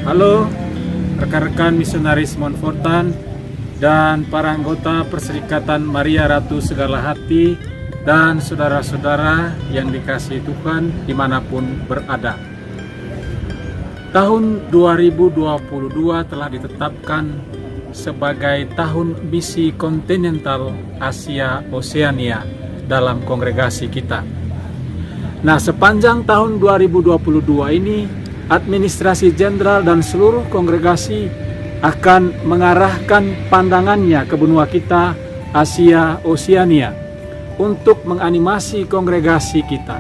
Halo rekan-rekan misionaris Montfortan dan para anggota Perserikatan Maria Ratu Segala Hati dan saudara-saudara yang dikasihi Tuhan dimanapun berada. Tahun 2022 telah ditetapkan sebagai tahun misi kontinental Asia Oseania dalam kongregasi kita. Nah, sepanjang tahun 2022 ini administrasi jenderal dan seluruh kongregasi akan mengarahkan pandangannya ke benua kita Asia Oseania untuk menganimasi kongregasi kita.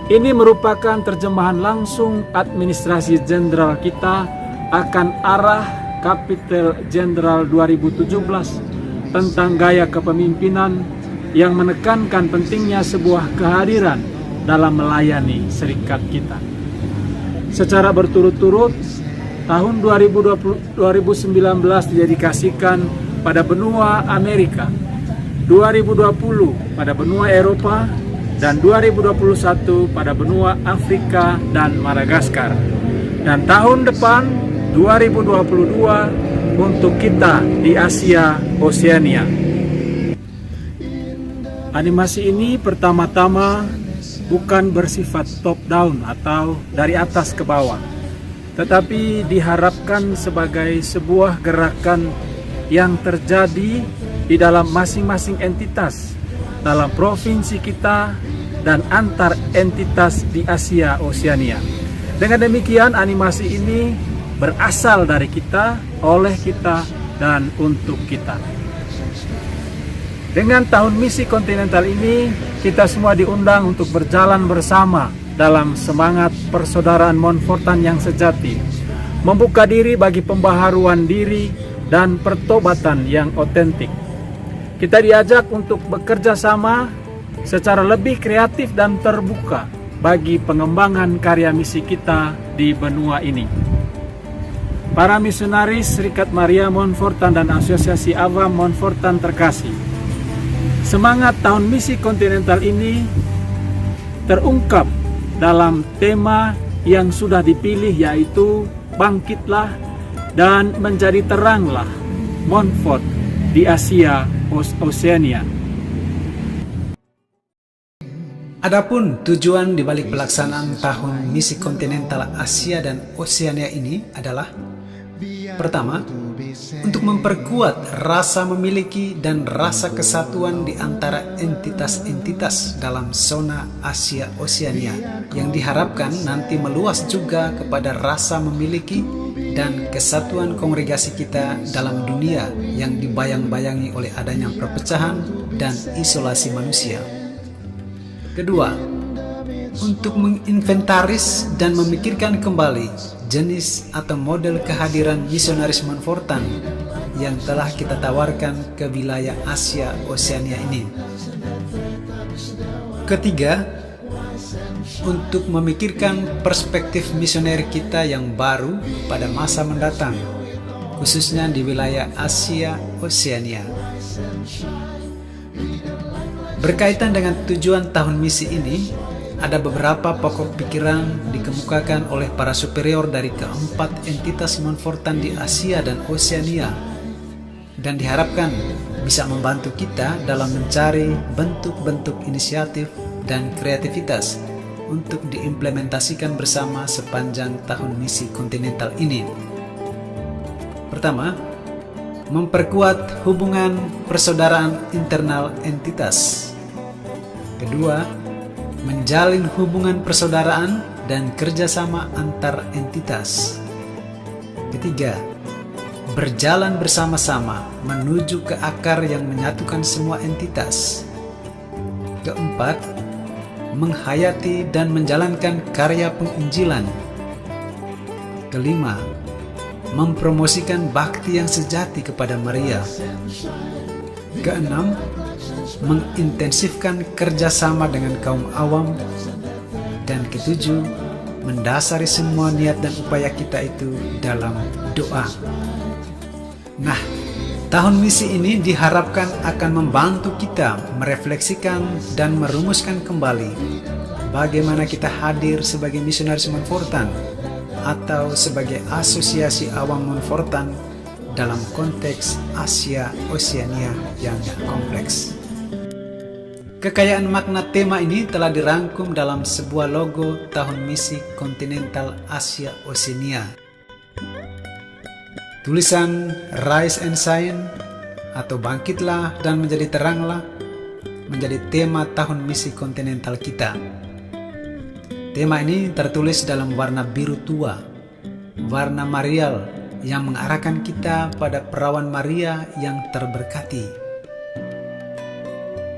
Ini merupakan terjemahan langsung administrasi jenderal kita akan arah Kapitel Jenderal 2017 tentang gaya kepemimpinan yang menekankan pentingnya sebuah kehadiran dalam melayani serikat kita. Secara berturut-turut, tahun 2019 didedikasikan pada benua Amerika, 2020 pada benua Eropa, dan 2021 pada benua Afrika dan Madagaskar. Dan tahun depan, 2022, untuk kita di Asia Oseania. Animasi ini pertama-tama bukan bersifat top down atau dari atas ke bawah, tetapi diharapkan sebagai sebuah gerakan yang terjadi di dalam masing-masing entitas dalam provinsi kita dan antar entitas di Asia Oseania. Dengan demikian, animasi ini berasal dari kita, oleh kita, dan untuk kita. Dengan tahun misi kontinental ini, kita semua diundang untuk berjalan bersama dalam semangat persaudaraan Montfortan yang sejati, membuka diri bagi pembaharuan diri dan pertobatan yang otentik. Kita diajak untuk bekerja sama secara lebih kreatif dan terbuka bagi pengembangan karya misi kita di benua ini. Para misionaris Serikat Maria Montfortan dan Asosiasi Avam Montfortan terkasih, semangat tahun misi kontinental ini terungkap dalam tema yang sudah dipilih, yaitu bangkitlah dan menjadi teranglah Montfort di Asia Oseania. Adapun tujuan dibalik pelaksanaan tahun misi kontinental Asia dan Oseania ini adalah: pertama, untuk memperkuat rasa memiliki dan rasa kesatuan di antara entitas-entitas dalam zona Asia Oseania yang diharapkan nanti meluas juga kepada rasa memiliki dan kesatuan kongregasi kita dalam dunia yang dibayang-bayangi oleh adanya perpecahan dan isolasi manusia. Kedua, untuk menginventaris dan memikirkan kembali jenis atau model kehadiran misionaris Montfortan yang telah kita tawarkan ke wilayah Asia Oseania ini. Ketiga, untuk memikirkan perspektif misioner kita yang baru pada masa mendatang, khususnya di wilayah Asia Oseania. Berkaitan dengan tujuan tahun misi ini, ada beberapa pokok pikiran dikemukakan oleh para superior dari keempat entitas Montfortan di Asia dan Oseania, dan diharapkan bisa membantu kita dalam mencari bentuk-bentuk inisiatif dan kreativitas untuk diimplementasikan bersama sepanjang tahun misi kontinental ini. Pertama, memperkuat hubungan persaudaraan internal entitas. Kedua, menjalin hubungan persaudaraan dan kerjasama antar entitas. Ketiga, berjalan bersama-sama menuju ke akar yang menyatukan semua entitas. Keempat, menghayati dan menjalankan karya penginjilan. Kelima, mempromosikan bakti yang sejati kepada Maria. Keenam, mengintensifkan kerjasama dengan kaum awam. Dan ketujuh, mendasari semua niat dan upaya kita itu dalam doa. Nah, tahun misi ini diharapkan akan membantu kita merefleksikan dan merumuskan kembali bagaimana kita hadir sebagai misionaris Montfortan atau sebagai Asosiasi Awam Montfortan dalam konteks Asia Oseania yang kompleks. Kekayaan makna tema ini telah dirangkum dalam sebuah logo Tahun Misi Kontinental Asia Oseania. Tulisan Rise and Shine atau Bangkitlah dan Menjadi Teranglah menjadi tema Tahun Misi Kontinental kita. Tema ini tertulis dalam warna biru tua, warna Marial yang mengarahkan kita pada perawan Maria yang terberkati.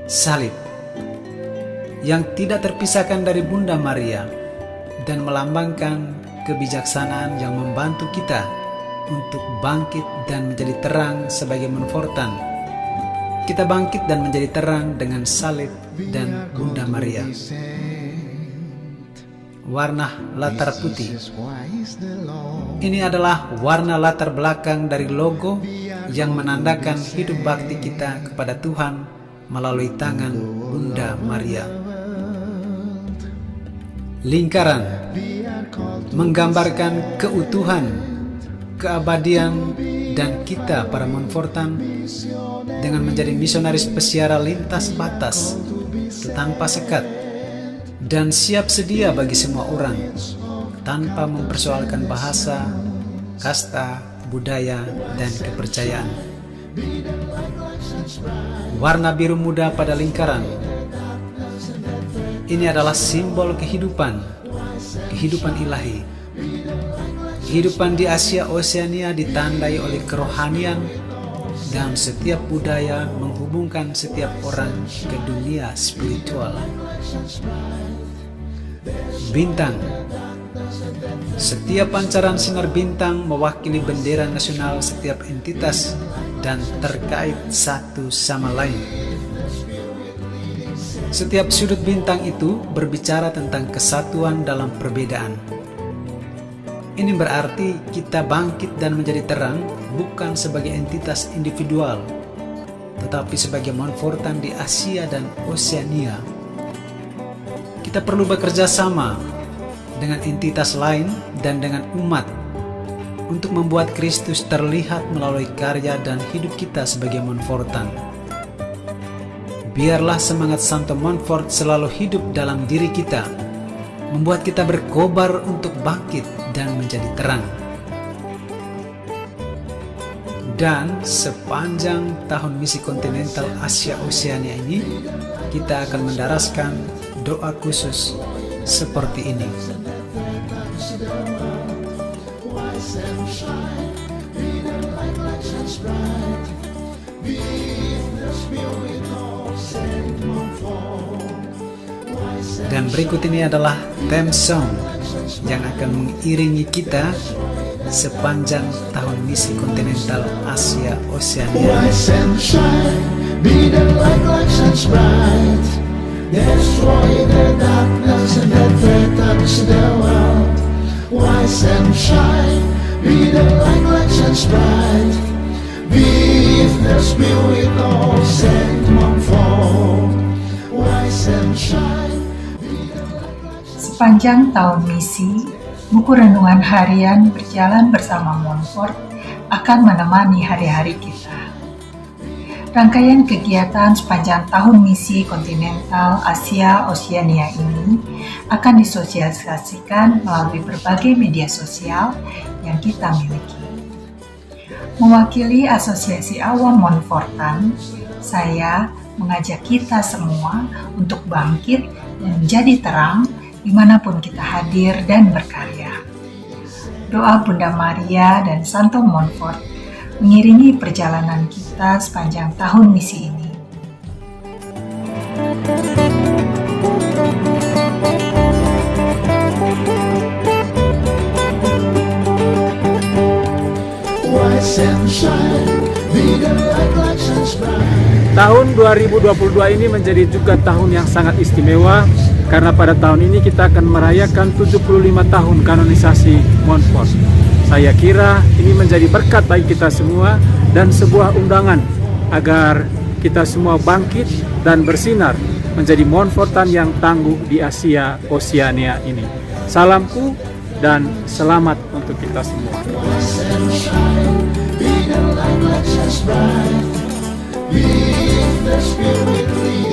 Salib yang tidak terpisahkan dari Bunda Maria dan melambangkan kebijaksanaan yang membantu kita untuk bangkit dan menjadi terang sebagai Montfortan. Kita bangkit dan menjadi terang dengan salib dan Bunda Maria. Warna latar putih. Ini adalah warna latar belakang dari logo yang menandakan hidup bakti kita kepada Tuhan melalui tangan Bunda Maria. Lingkaran menggambarkan keutuhan, keabadian, dan kita para Montfortan dengan menjadi misionaris pesiara lintas batas tanpa sekat dan siap sedia bagi semua orang tanpa mempersoalkan bahasa, kasta, budaya, dan kepercayaan. Warna biru muda pada lingkaran. Ini adalah simbol kehidupan ilahi. Kehidupan di Asia Oseania ditandai oleh kerohanian dan setiap budaya menghubungkan setiap orang ke dunia spiritual. Bintang. Setiap pancaran sinar bintang mewakili bendera nasional setiap entitas dan terkait satu sama lain. Setiap sudut bintang itu berbicara tentang kesatuan dalam perbedaan. Ini berarti kita bangkit dan menjadi terang bukan sebagai entitas individual, tetapi sebagai Montfortan di Asia dan Oseania. Kita perlu bekerja sama dengan entitas lain dan dengan umat untuk membuat Kristus terlihat melalui karya dan hidup kita sebagai Montfortan. Biarlah semangat Santo Montfort selalu hidup dalam diri kita, membuat kita berkobar untuk bangkit dan menjadi terang. Dan sepanjang tahun misi kontinental Asia Oseania ini, kita akan mendaraskan doa khusus seperti ini. Dan berikut ini adalah theme song yang akan mengiringi kita sepanjang tahun misi kontinental Asia Oseania. Rise and shine, be the light that shines bright. Destroy the darkness and that threatens the world. Rise and shine, be the light that shines bright. Be the spirit of Saint Montfort. Rise and shine. Sepanjang tahun misi, buku renungan harian berjalan bersama Montfort akan menemani hari-hari kita. Rangkaian kegiatan sepanjang tahun misi kontinental Asia Oseania ini akan disosialisasikan melalui berbagai media sosial yang kita miliki. Mewakili Asosiasi Awam Montfortan, saya mengajak kita semua untuk bangkit dan menjadi terang dimanapun kita hadir dan berkarya. Doa Bunda Maria dan Santo Montfort mengiringi perjalanan kita sepanjang tahun misi ini. Tahun 2022 ini menjadi juga tahun yang sangat istimewa karena pada tahun ini kita akan merayakan 75 tahun kanonisasi Montfort. Saya kira ini menjadi berkat bagi kita semua dan sebuah undangan agar kita semua bangkit dan bersinar menjadi Montfortan yang tangguh di Asia Oseania ini. Salamku dan selamat untuk kita semua. Rise and shine, be the light that shines bright. Be the spirit lead.